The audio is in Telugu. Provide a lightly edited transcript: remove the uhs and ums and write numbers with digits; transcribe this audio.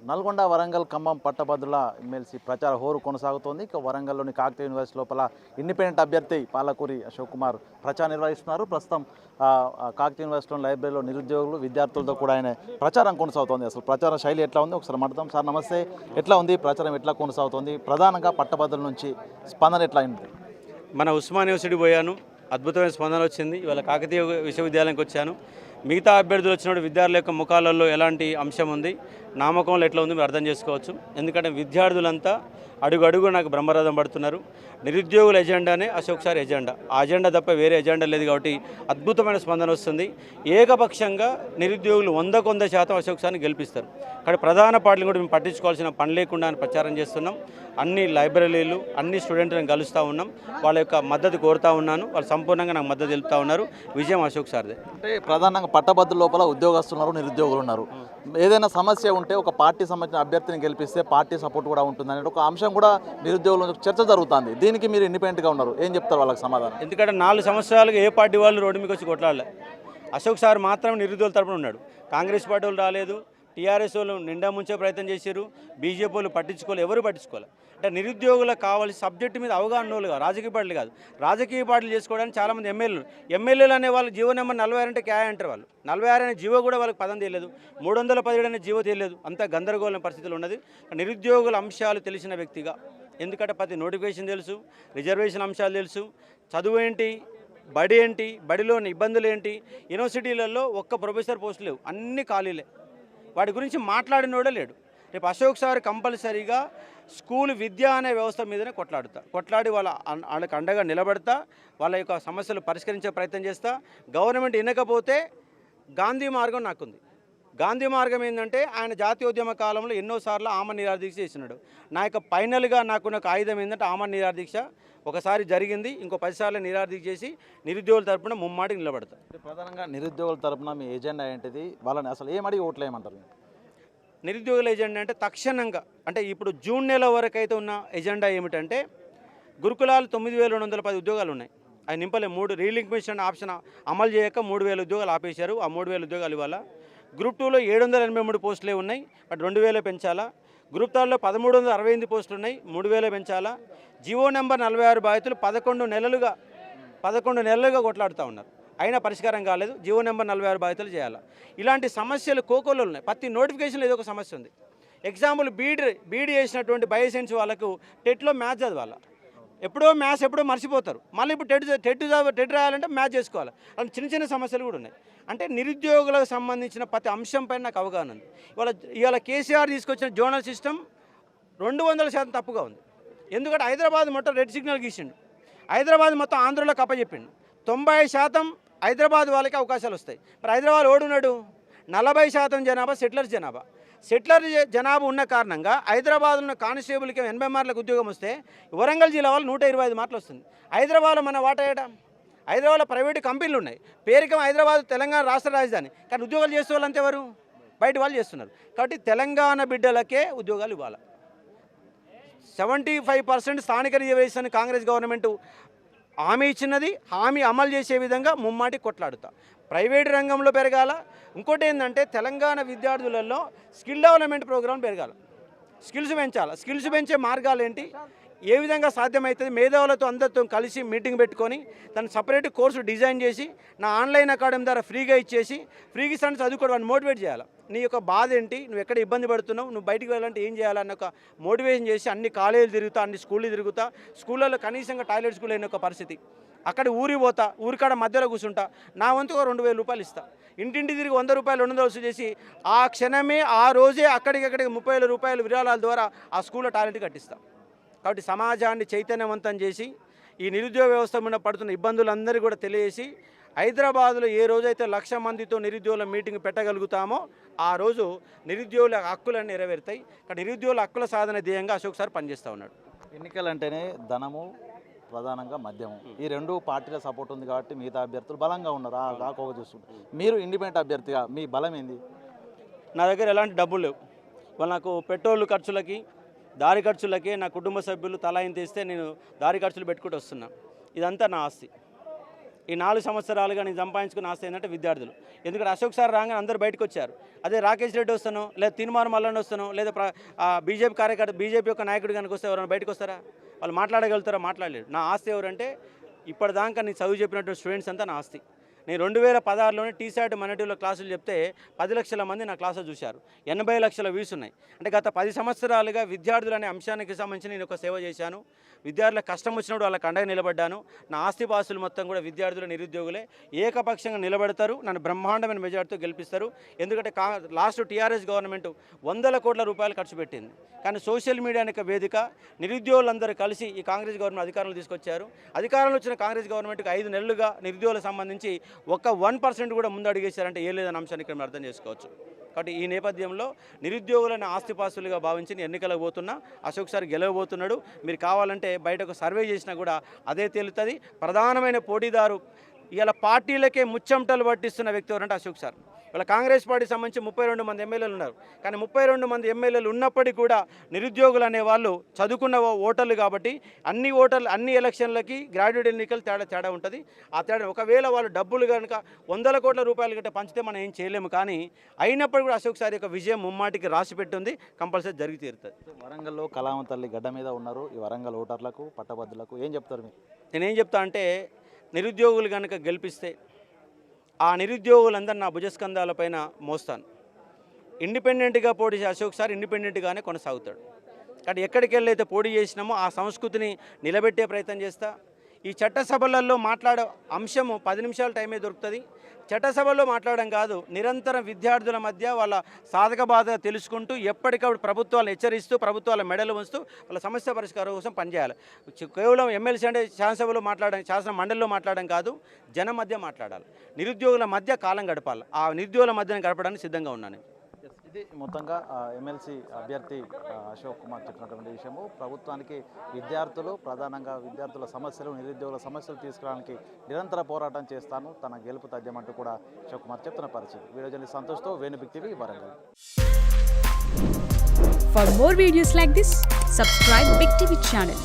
నల్గొండ వరంగల్ ఖమ్మం పట్టభద్రుల ఎమ్మెల్సీ ప్రచార హోరు కొనసాగుతోంది. ఇక వరంగల్లోని కాకతీయ యూనివర్సిటీ లోపల ఇండిపెండెంట్ అభ్యర్థి పాలకూరి అశోక్ కుమార్ ప్రచారం నిర్వహిస్తున్నారు. ప్రస్తుతం కాకతీయ యూనివర్సిటీలోని లైబ్రరీలో నిరుద్యోగులు విద్యార్థులతో కూడా ఆయన ప్రచారం కొనసాగుతోంది. అసలు ప్రచార శైలి ఎట్లా ఉంది ఒకసారి మాట్లాడదాం. సార్ నమస్తే, ఎట్లా ఉంది ప్రచారం, ఎట్లా కొనసాగుతోంది? ప్రధానంగా పట్టభద్రుల నుంచి స్పందన ఎట్లా అయింది? మన ఉస్మాన్ యూనివర్సిటీ పోయాను, అద్భుతమైన స్పందన వచ్చింది. ఇవాళ కాకతీయ విశ్వవిద్యాలయానికి వచ్చాను. మిగతా అభ్యర్థులు వచ్చినప్పుడు విద్యార్థుల యొక్క ముఖాలలో ఎలాంటి అంశం ఉంది, నామకంలో ఎట్లా ఉంది మీరు అర్థం చేసుకోవచ్చు. ఎందుకంటే విద్యార్థులంతా అడుగు నాకు బ్రహ్మరథం పడుతున్నారు. నిరుద్యోగుల ఎజెండానే అశోక్ సార్ ఎజెండా. ఆ అజెండా తప్ప వేరే ఎజెండా లేదు కాబట్టి అద్భుతమైన స్పందన వస్తుంది. ఏకపక్షంగా నిరుద్యోగులు 100% అశోక్ సార్ని గెలిపిస్తారు. కానీ ప్రధాన పార్టీలు కూడా మేము పట్టించుకోవాల్సిన పని లేకుండా ప్రచారం చేస్తున్నాం. అన్ని లైబ్రరీలు, అన్ని స్టూడెంట్లను కలుస్తూ ఉన్నాం. వాళ్ళ యొక్క మద్దతు కోరుతూ ఉన్నాను. వాళ్ళు సంపూర్ణంగా నాకు మద్దతు తెలుపుతూ ఉన్నారు. విజయం అశోక్ సార్దే. అంటే ప్రధానంగా పట్టభద్రుల లోపల ఉద్యోగస్తులు ఉన్నారు, నిరుద్యోగులు ఉన్నారు. ఏదైనా సమస్య ఉంటే ఒక పార్టీ సంబంధించిన అభ్యర్థిని గెలిపిస్తే పార్టీ సపోర్ట్ కూడా ఉంటుందనే ఒక అంశం కూడా నిరుద్యోగుల చర్చ జరుగుతుంది. దీనికి మీరు ఇండిపెండెంట్గా ఉన్నారు, ఏం చెప్తారు వాళ్ళకి సమాధానం? ఎందుకంటే 4 సంవత్సరాలుగా ఏ పార్టీ వాళ్ళు రోడ్డు మీకు వచ్చి కొట్లాడలే. అశోక్ సార్ మాత్రం నిరుద్యోగుల తరపున ఉన్నాడు. కాంగ్రెస్ పార్టీ వాళ్ళు రాలేదు, టీఆర్ఎస్ వాళ్ళు నిండా ముంచే ప్రయత్నం చేశారు, బీజేపీ వాళ్ళు పట్టించుకోవాలి, ఎవరు పట్టించుకోవాలి. అంటే నిరుద్యోగులకు కావాల్సిన సబ్జెక్టు మీద అవగాహన వాళ్ళు కాదు, రాజకీయ పార్టీలు కాదు. రాజకీయ పార్టీలు చేసుకోవడానికి చాలామంది ఎమ్మెల్యేలు అనే వాళ్ళు జీవో నెంబర్ 46 అంటే క్యా అంటారు. వాళ్ళు 46 అనే జీవో కూడా వాళ్ళకి పదం తెలియదు, 317 అనే జీవో తెలియదు. అంత గందరగోళం పరిస్థితులు ఉన్నది. నిరుద్యోగుల అంశాలు తెలిసిన వ్యక్తిగా, ఎందుకంటే ప్రతి నోటిఫికేషన్ తెలుసు, రిజర్వేషన్ అంశాలు తెలుసు, చదువు ఏంటి, బడి ఏంటి, బడిలోని ఇబ్బందులు ఏంటి. యూనివర్సిటీలలో ఒక్క ప్రొఫెసర్ పోస్టులు లేవు, అన్ని ఖాళీలే. వాటి గురించి మాట్లాడినోడే లేడు. రేపు అశోక్ సార్ కంపల్సరీగా స్కూల్ విద్య అనే వ్యవస్థ మీదనే కొట్లాడి వాళ్ళకి అండగా నిలబడతా, వాళ్ళ యొక్క సమస్యలు పరిష్కరించే ప్రయత్నం చేస్తా. గవర్నమెంట్ వినకపోతే గాంధీ మార్గం నాకుంది. గాంధీ మార్గం ఏంటంటే ఆయన జాతీయోద్యమ కాలంలో ఎన్నోసార్లు ఆమరణ నిరాదీక్ష చేసినాడు. నా యొక్క ఫైనల్గా నాకున్న ఒక ఆయుధం ఏంటంటే ఆమరణ నిరాదీక్ష. ఒకసారి జరిగింది, ఇంకో 10 సార్లు నిరాదీక్ష చేసి నిరుద్యోగుల తరపున ముమ్మాటికి నిలబడతా. ప్రధానంగా నిరుద్యోగుల తరపున మీ ఎజెండా ఏంటిది? వాళ్ళని అసలు ఏమడిగి ఓట్లు వేయమంటారు? నిరుద్యోగుల ఎజెండా అంటే తక్షణంగా, అంటే ఇప్పుడు జూన్ నెల వరకు అయితే ఉన్న ఎజెండా ఏమిటంటే గురుకులాలు 9,210 ఉద్యోగాలు ఉన్నాయి, అవి నింపలే. 3 రీలింక్విషన్ ఆప్షన్ అమలు చేయక 3,000 ఉద్యోగాలు ఆపేశారు. ఆ 3,000 ఉద్యోగాలు ఇవాళ. గ్రూప్ 2లో 783 పోస్టులే ఉన్నాయి, బట్ 2,000 పెంచాలా. గ్రూప్ 3లో 1,368 పోస్టులు ఉన్నాయి, 3,000 పెంచాలా. జీవో నెంబర్ 46 బాధితులు 11 నెలలుగా కొట్లాడుతూ ఉన్నారు, అయినా పరిష్కారం కాలేదు. జీవో నెంబర్ 46 బాధితులు చేయాలి. ఇలాంటి సమస్యలు కోకోలో ఉన్నాయి. ప్రతి నోటిఫికేషన్లో ఏదో ఒక సమస్య ఉంది. ఎగ్జాంపుల్ బీడీ చేసినటువంటి బయోసైన్స్ వాళ్ళకు టెట్లో మ్యాథ్స్ చదవాలి, ఎప్పుడో మ్యాథ్స్ ఎప్పుడో మర్చిపోతారు. మళ్ళీ ఇప్పుడు టెట్ రాయాలంటే మ్యాథ్స్ చేసుకోవాలి. అలా చిన్న సమస్యలు కూడా ఉన్నాయి. అంటే నిరుద్యోగులకు సంబంధించిన ప్రతి అంశంపై నాకు అవగాహన ఉంది. ఇవాళ కేసీఆర్ తీసుకొచ్చిన జోనల్ సిస్టమ్ 200% తప్పుగా ఉంది. ఎందుకంటే హైదరాబాద్ మొత్తం రెడ్ సిగ్నల్ గీసిండు, హైదరాబాద్ మొత్తం ఆంధ్రలో కప్పచెప్పిండు. 90% హైదరాబాద్ వాళ్ళకి అవకాశాలు వస్తాయి. మరి హైదరాబాద్ ఓడున్నాడు, 40% జనాభా సెటిలర్ జనాభా ఉన్న కారణంగా హైదరాబాద్లో ఉన్న కానిస్టేబుల్కి 80 మార్కులకు ఉద్యోగం వస్తే వరంగల్ జిల్లా వాళ్ళు 125 మార్కులు వస్తుంది. హైదరాబాద్లో మన వాటా ఏడా? హైదరాబాద్లో ప్రైవేటు కంపెనీలు ఉన్నాయి, పేరుకం హైదరాబాద్ తెలంగాణ రాష్ట్ర రాజధాని, కానీ ఉద్యోగాలు చేసే వాళ్ళంతా ఎవరు? బయట వాళ్ళు చేస్తున్నారు. కాబట్టి తెలంగాణ బిడ్డలకే ఉద్యోగాలు ఇవ్వాలి. 75% స్థానిక రిజర్వేషన్ కాంగ్రెస్ గవర్నమెంట్ హామీ ఇచ్చినది, హామీ అమలు చేసే విధంగా ముమ్మాటి కొట్లాడుతా. ప్రైవేటు రంగంలో పెరగాల. ఇంకోటి ఏంటంటే తెలంగాణ విద్యార్థులలో స్కిల్ డెవలప్మెంట్ ప్రోగ్రాం పెరగాల, స్కిల్స్ పెంచాలి. స్కిల్స్ పెంచే మార్గాలు ఏంటి, ఏ విధంగా సాధ్యమవుతుంది? మేధావులతో అందరితో కలిసి మీటింగ్ పెట్టుకొని దాన్ని సపరేట్ కోర్సు డిజైన్ చేసి నా ఆన్లైన్ అకాడమీ ద్వారా ఫ్రీగా ఇచ్చేసి, ఫ్రీగా ఇస్తాను చదువుకోవడం మోటివేట్ చేయాలి. నీ యొక్క బాధ ఏంటి, నువ్వు ఎక్కడ ఇబ్బంది పడుతున్నావు, నువ్వు బయటికి వెళ్ళాలంటే ఏం చేయాలన్న ఒక మోటివేషన్ చేసి అన్ని కాలేజీలు తిరుగుతా, అన్ని స్కూళ్ళు తిరుగుతా. స్కూళ్ళలో కనీసంగా టాయిలెట్ స్కూల్ అయిన ఒక పరిస్థితి. అక్కడ ఊరి పోతా, ఊరికాడ మధ్యలో కూర్చుంటా, నా వంతుగా 2,000 రూపాయలు ఇస్తా. ఇంటింటి తిరిగి 100 రూపాయలు 200 వసూలు చేసి ఆ క్షణమే ఆ రోజే అక్కడికక్కడికి 30,000 రూపాయలు విరాళాల ద్వారా ఆ స్కూల్లో టాయిలెట్ కట్టిస్తా. కాబట్టి సమాజాన్ని చైతన్యవంతం చేసి ఈ నిరుద్యోగ వ్యవస్థ మీద పడుతున్న ఇబ్బందులందరూ కూడా తెలియజేసి హైదరాబాద్లో ఏ రోజైతే 1,00,000 మందితో నిరుద్యోగుల మీటింగ్ పెట్టగలుగుతామో ఆ రోజు నిరుద్యోగుల హక్కులన్నీ నెరవేరుతాయి. కానీ నిరుద్యోగుల హక్కుల సాధన ధ్యేయంగా అశోక్ సార్ పనిచేస్తూ ఉన్నాడు. ఎన్నికలంటేనే ధనము, ప్రధానంగా మద్యము, ఈ 2 పార్టీల సపోర్ట్ ఉంది కాబట్టి మిగతా అభ్యర్థులు బలంగా ఉన్నారు. కాకోగా చూస్తుంటారు. మీరు ఇండిపెండెంట్ అభ్యర్థిగా మీ బలం ఏంది? నా దగ్గర ఎలాంటి డబ్బులు లేవు. వాళ్ళు నాకు పెట్రోల్ ఖర్చులకి, దారి ఖర్చులకి నా కుటుంబ సభ్యులు తలా ఇంత ఇస్తే నేను దారి ఖర్చులు పెట్టుకుంటూ వస్తున్నా. ఇదంతా నా ఆస్తి. ఈ 4 సంవత్సరాలుగా నేను సంపాదించుకున్న ఆస్తి ఏంటంటే విద్యార్థులు. ఎందుకంటే అశోక్ సార్ రాగానే అందరూ బయటకు వచ్చారు. అదే రాకేష్ రెడ్డి వస్తాను, లేదా తిన్మార్ మల్లన్న వస్తాను, లేదా బీజేపీ కార్యకర్త బీజేపీ యొక్క నాయకుడు కనుక వస్తే ఎవరైనా బయటకు వస్తారా? వాళ్ళు మాట్లాడగలుగుతారా? మాట్లాడలేరు. నా ఆస్తి ఎవరంటే ఇప్పటిదాకా నేను చదువు చెప్పినటువంటి స్టూడెంట్స్ అంతా నా ఆస్తి. నేను 2016లోనే టీసాట్ మనటివ్లో క్లాసులు చెప్తే 10 లక్షల మంది నా క్లాసులు చూశారు. 80 లక్షల వ్యూస్ ఉన్నాయి. అంటే గత 10 సంవత్సరాలుగా విద్యార్థులు అనే అంశానికి సంబంధించి నేను ఒక సేవ చేశాను. విద్యార్థులకు కష్టం వచ్చినప్పుడు వాళ్ళకి అండగా నిలబడ్డాను. నా ఆస్తిపాస్తులు మొత్తం కూడా విద్యార్థులు, నిరుద్యోగులే ఏకపక్షంగా నిలబడతారు. నన్ను బ్రహ్మాండమైన మెజార్టీతో గెలిపిస్తారు. ఎందుకంటే లాస్ట్ టీఆర్ఎస్ గవర్నమెంట్ 100 కోట్ల రూపాయలు ఖర్చు పెట్టింది. కానీ సోషల్ మీడియా అనే వేదిక నిరుద్యోగులందరూ కలిసి ఈ కాంగ్రెస్ గవర్నమెంట్ అధికారంలో తీసుకొచ్చారు. అధికారంలో వచ్చిన కాంగ్రెస్ గవర్నమెంట్కి 5 నెలలుగా నిరుద్యోగులకు సంబంధించి ఒక్క 1% కూడా ముందు అడిగేశారంటే ఏ లేదన్న అంశాన్ని ఇక్కడ మనం అర్థం చేసుకోవచ్చు. కాబట్టి ఈ నేపథ్యంలో నిరుద్యోగులను ఆస్తిపాస్తులుగా భావించి ఎన్నికలకు పోతున్నా అశోక్ సార్ గెలవబోతున్నాడు. మీరు కావాలంటే బయట ఒక సర్వే చేసినా కూడా అదే తేలుతుంది. ప్రధానమైన పోటీదారు ఇలా పార్టీలకే ముచ్చమటలు పట్టిస్తున్న వ్యక్తి ఎవరంటే అశోక్ సార్. ఇలా కాంగ్రెస్ పార్టీకి సంబంధించి 32 మంది ఎమ్మెల్యేలు ఉన్నారు. కానీ 32 మంది ఎమ్మెల్యేలు ఉన్నప్పటికీ కూడా నిరుద్యోగులు అనేవాళ్ళు చదువుకున్న ఓటర్లు కాబట్టి అన్ని ఎలక్షన్లకి గ్రాడ్యుయేట్ ఎన్నికలు తేడా ఉంటుంది. ఆ తేడా ఒకవేళ వాళ్ళు డబ్బులు కనుక 100 కోట్ల రూపాయలు గట్ట పంచితే మనం ఏం చేయలేము. కానీ అయినప్పటికీ కూడా అశోక్ సార్ యొక్క విజయం ముమ్మాటికి రాసి పెట్టుంది. కంపల్సరీ జరిగి తీరుతుంది. వరంగల్లో కళామ తల్లి గడ్డ మీద ఉన్నారు. ఈ వరంగల్ ఓటర్లకు, పట్టభద్రులకు ఏం చెప్తారు మీరు? నేనేం చెప్తా అంటే నిరుద్యోగులు కనుక గెలిపిస్తే ఆ నిరుద్యోగులందరూ నా భుజస్కంధాలపైన మోస్తాను. ఇండిపెండెంట్గా పోటీ చేసే అశోక్ సార్ ఇండిపెండెంట్గానే కొనసాగుతాడు. కానీ ఎక్కడికి వెళ్ళైతే పోటీ చేసినామో ఆ సంస్కృతిని నిలబెట్టే ప్రయత్నం చేస్తా. ఈ చట్టసభలలో మాట్లాడే అంశము 10 నిమిషాల టైమే దొరుకుతుంది. చట్టసభలో మాట్లాడడం కాదు, నిరంతరం విద్యార్థుల మధ్య వాళ్ళ సాధక బాధ తెలుసుకుంటూ ఎప్పటికప్పుడు ప్రభుత్వాలను హెచ్చరిస్తూ ప్రభుత్వాల మెడలు ఉంచుతూ వాళ్ళ సమస్య పరిష్కారం కోసం పనిచేయాలి. కేవలం ఎమ్మెల్సీ అంటే శాసనసభలో మాట్లాడడం, శాసన మండలిలో మాట్లాడడం కాదు, జనం మధ్య మాట్లాడాలి. నిరుద్యోగుల మధ్య కాలం గడపాలి. ఆ నిరుద్యోగుల మధ్యన గడపడానికి సిద్ధంగా ఉన్నాను. ఇది మొత్తంగా ఎమ్మెల్సీ అభ్యర్థి అశోక్ కుమార్ చెప్పినటువంటి విషయము. ప్రభుత్వానికి విద్యార్థులు, ప్రధానంగా విద్యార్థుల సమస్యలు, నిరుద్యోగుల సమస్యలు తీసుకురావడానికి నిరంతర పోరాటం చేస్తాను, తన గెలుపు తథ్యమంటూ కూడా అశోక్ కుమార్ చెప్తున్న పరిస్థితి. వీడియో జర్నలిస్ట్ సంతోష్తో Venu big TV, Warangal. For more videos like this, subscribe Big TV channel.